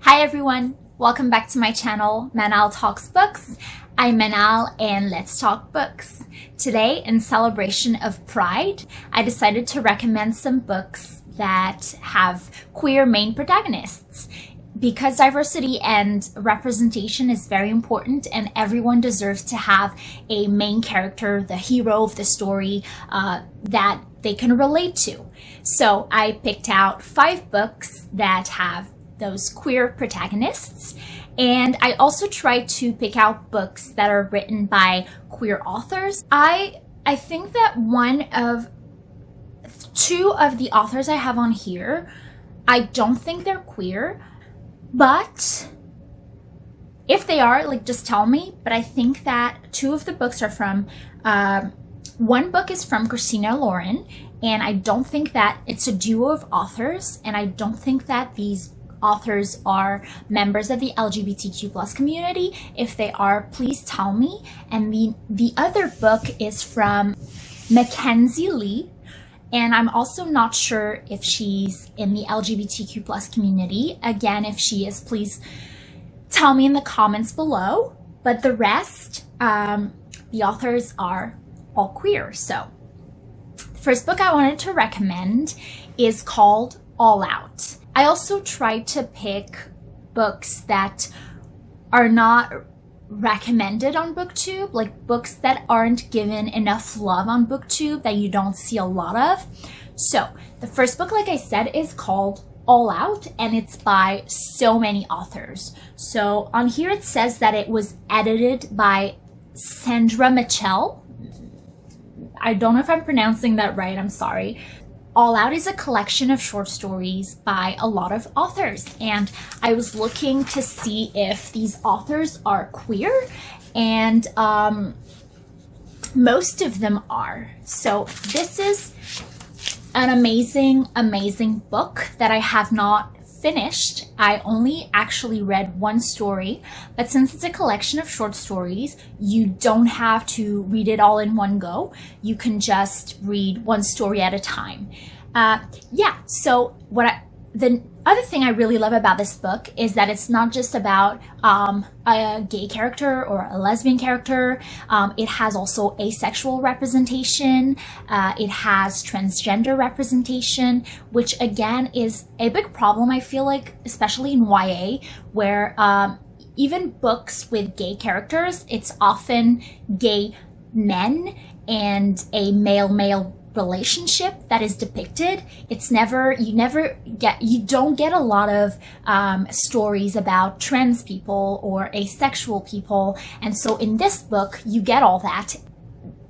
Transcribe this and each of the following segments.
Hi everyone, welcome back to my channel, Manal Talks Books. I'm Manal and let's talk books. Today, in celebration of Pride, I decided to recommend some books that have queer main protagonists. Because diversity and representation is very important and everyone deserves to have a main character, the hero of the story, that they can relate to. So I picked out 5 books that have those queer protagonists, and I also tried to pick out books that are written by queer authors. I think that two of the authors I have on here, I don't think they're queer, but if they are, just tell me. But I think that 2 of the books are from, one book is from Christina Lauren, and I don't think that it's a duo of authors, and I don't think that these authors are members of the LGBTQ+ community. If they are, please tell me. And the other book is from Mackenzi, and I'm also not sure if she's in the LGBTQ+ community. Again, if she is, please tell me in the comments below. But the rest, the authors are all queer. So the first book I wanted to recommend is called All Out. I also tried to pick books that are not recommended on BookTube, like books that aren't given enough love on BookTube that you don't see a lot of. So the first book, like I said, is called All Out, and it's by so many authors. So on here it says that it was edited by Saundra Mitchell. I don't know if I'm pronouncing that right, I'm sorry. All Out is a collection of short stories by a lot of authors, and I was looking to see if these authors are queer, and most of them are. So this is an amazing book that I have not finished. I only actually read one story, but since it's a collection of short stories, you don't have to read it all in one go. You can just read one story at a time. So the other thing I really love about this book is that it's not just about a gay character or a lesbian character. It has also asexual representation. It has transgender representation, which again is a big problem, I feel like, especially in YA, where even books with gay characters, it's often gay men and a male-male relationship that is depicted. It's you don't get a lot of stories about trans people or asexual people, and so in this book you get all that.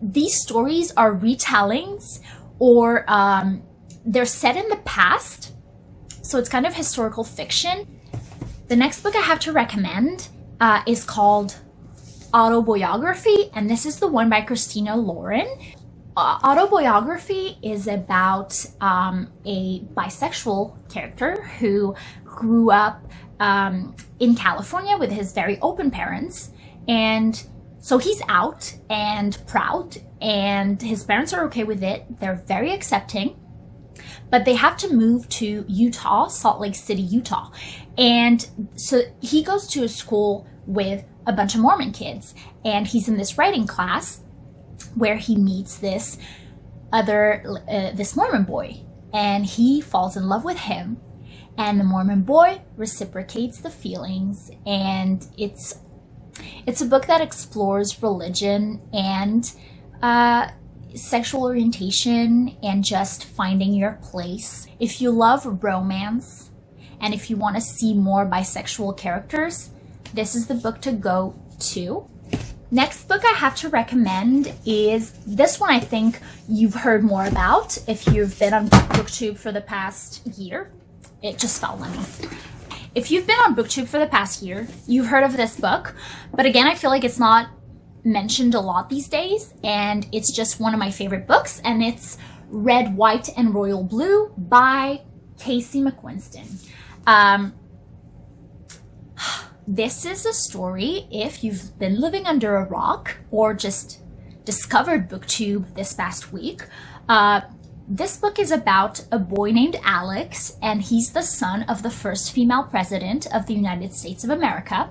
These stories are retellings, or they're set in the past, so it's kind of historical fiction. The next book I have to recommend is called Autoboyography, and this is the one by Christina Lauren. Autoboyography is about a bisexual character who grew up in California with his very open parents, and so he's out and proud, and his parents are okay with it. They're very accepting, but they have to move to Utah, Salt Lake City, Utah, and so he goes to a school with a bunch of Mormon kids, and he's in this writing class where he meets this Mormon boy, and he falls in love with him, and the Mormon boy reciprocates the feelings, and it's a book that explores religion and sexual orientation and just finding your place. If you love romance and if you want to see more bisexual characters, this is the book to go to. Next book I have to recommend is this one. I think you've heard more about if you've been on BookTube for the past year. It just fell on me. If you've been on BookTube for the past year, you've heard of this book, but again, I feel like it's not mentioned a lot these days, and it's just one of my favorite books, and it's Red, White, and Royal Blue by Mcquiston. This is a story, if you've been living under a rock or just discovered BookTube this past week, This book is about a boy named Alex, and he's the son of the first female president of the United States of America.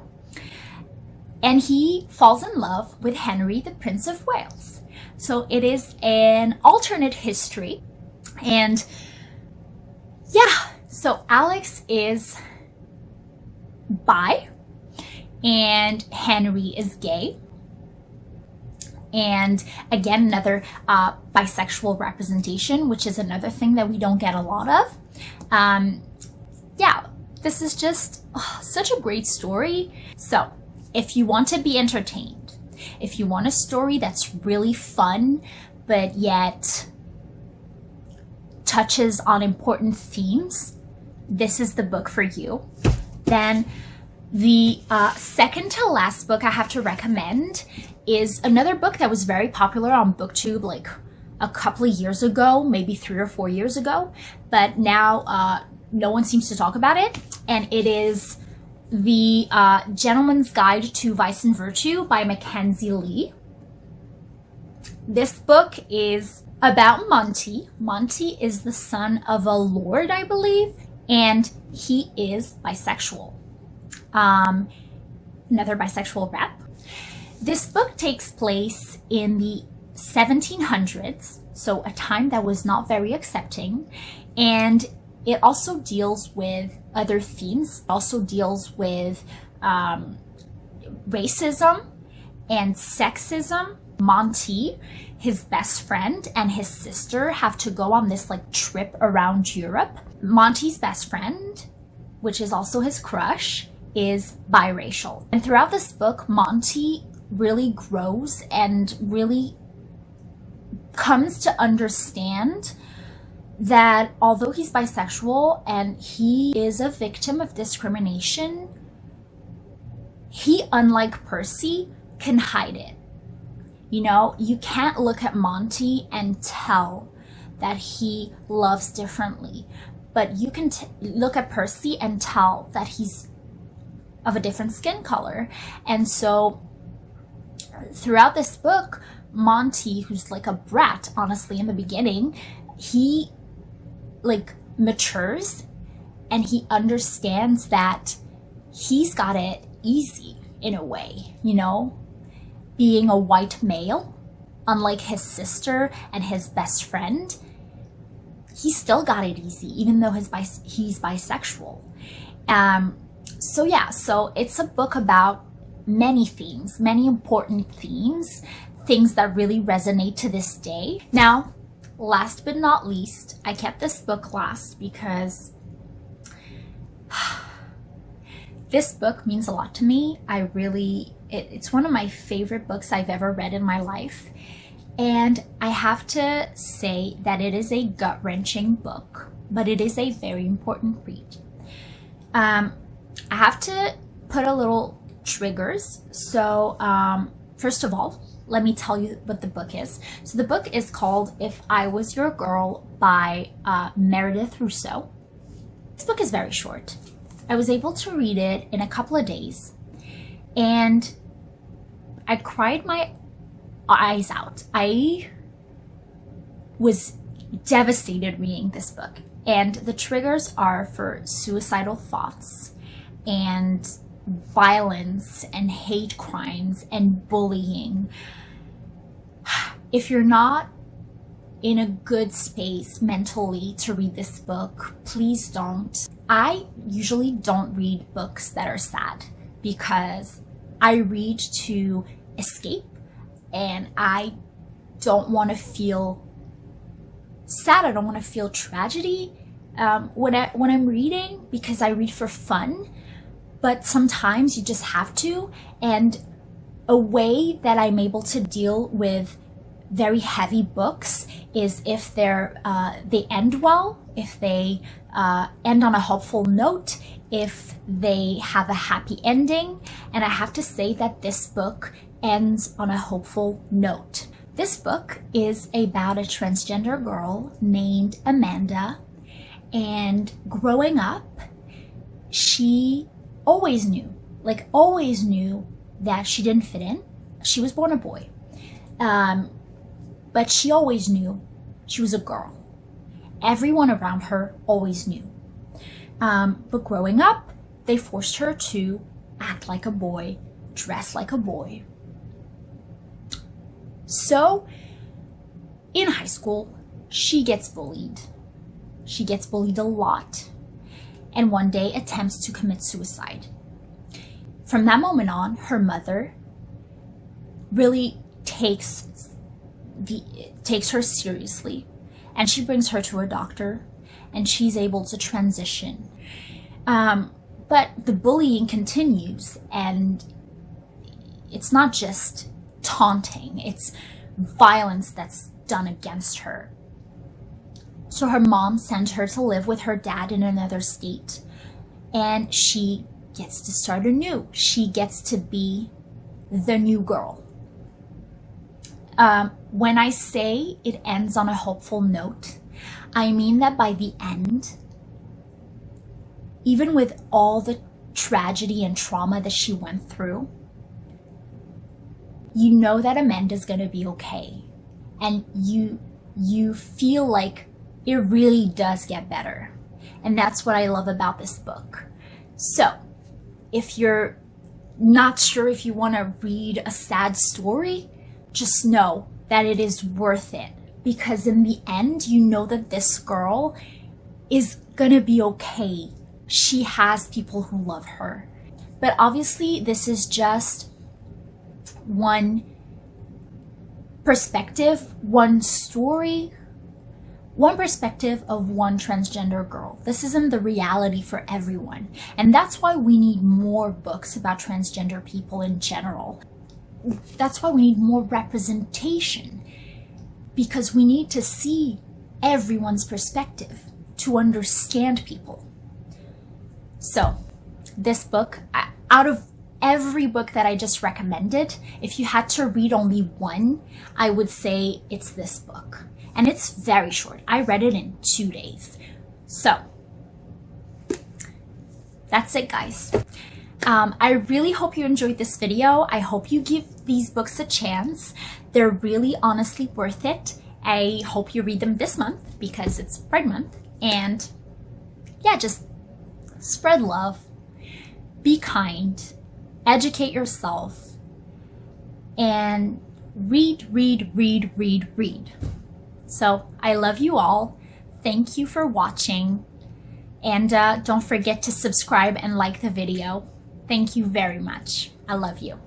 And he falls in love with Henry, the Prince of Wales. So it is an alternate history. And yeah, so Alex is bi, and Henry is gay. And again, another bisexual representation, which is another thing that we don't get a lot of. Yeah, this is just such a great story. So if you want to be entertained, if you want a story that's really fun, but yet touches on important themes, this is the book for you. Then the second to last book I have to recommend is another book that was very popular on BookTube like a couple of years ago, maybe 3 or 4 years ago, but now no one seems to talk about it. And it is The Gentleman's Guide to Vice and Virtue by Mackenzi Lee. This book is about Monty. Monty is the son of a lord, I believe, and he is bisexual. Another bisexual rep. This book takes place in the 1700s, so a time that was not very accepting, and it also deals with other themes. It also deals with racism and sexism. Monty, his best friend, and his sister have to go on this like trip around Europe. Monty's best friend, which is also his crush, is biracial. And throughout this book, Monty really grows and really comes to understand that although he's bisexual and he is a victim of discrimination, he, unlike Percy, can hide it. You know, you can't look at Monty and tell that he loves differently, but you can look at Percy and tell that he's of a different skin color. And so throughout this book, Monty, who's like a brat, honestly, in the beginning, he like matures and he understands that he's got it easy in a way, you know, being a white male, unlike his sister and his best friend. He still got it easy, even though he's bisexual. So yeah, so it's a book about many themes, many important themes, things that really resonate to this day. Now, last but not least, I kept this book last because this book means a lot to me. It's one of my favorite books I've ever read in my life. And I have to say that it is a gut-wrenching book, but it is a very important read. I have to put a little triggers. So first of all, let me tell you what the book is. So the book is called If I Was Your Girl by Meredith Russo. This book is very short. I was able to read it in a couple of days, and I cried my eyes out. I was devastated reading this book, and the triggers are for suicidal thoughts and violence and hate crimes and bullying. If you're not in a good space mentally to read this book, please don't. I usually don't read books that are sad because I read to escape, and I don't want to feel sad. I don't want to feel tragedy when I'm reading, because I read for fun. But sometimes you just have to. And a way that I'm able to deal with very heavy books is if they end well, if they end on a hopeful note, if they have a happy ending. And I have to say that this book ends on a hopeful note. This book is about a transgender girl named Amanda, and growing up, she always knew that she didn't fit in. She was born a boy, but she always knew she was a girl. everyone around her always knew. But growing up, they forced her to act like a boy, dress like a boy. So in high school, she gets bullied. She gets bullied a lot, and one day attempts to commit suicide. From that moment on, her mother really takes her seriously, and she brings her to a doctor, and she's able to transition. But the bullying continues, and it's not just taunting, it's violence that's done against her. So her mom sent her to live with her dad in another state, and she gets to start anew. She gets to be the new girl. When I say it ends on a hopeful note, I mean that by the end, even with all the tragedy and trauma that she went through, you know that Amanda's gonna be okay. And you feel like it really does get better. And that's what I love about this book. So, if you're not sure if you want to read a sad story, just know that it is worth it. Because in the end, you know that this girl is gonna be okay. She has people who love her. But obviously, this is just one perspective, one story, one perspective of one transgender girl. This isn't the reality for everyone. And that's why we need more books about transgender people in general. That's why we need more representation, because we need to see everyone's perspective to understand people. So this book, out of every book that I just recommended, if you had to read only one, I would say it's this book. And it's very short. I read it in 2 days. So that's it, guys. I really hope you enjoyed this video. I hope you give these books a chance. They're really honestly worth it. I hope you read them this month because it's Pride Month. And yeah, just spread love, be kind, educate yourself, and read. So I love you all. Thank you for watching. And don't forget to subscribe and like the video. Thank you very much. I love you.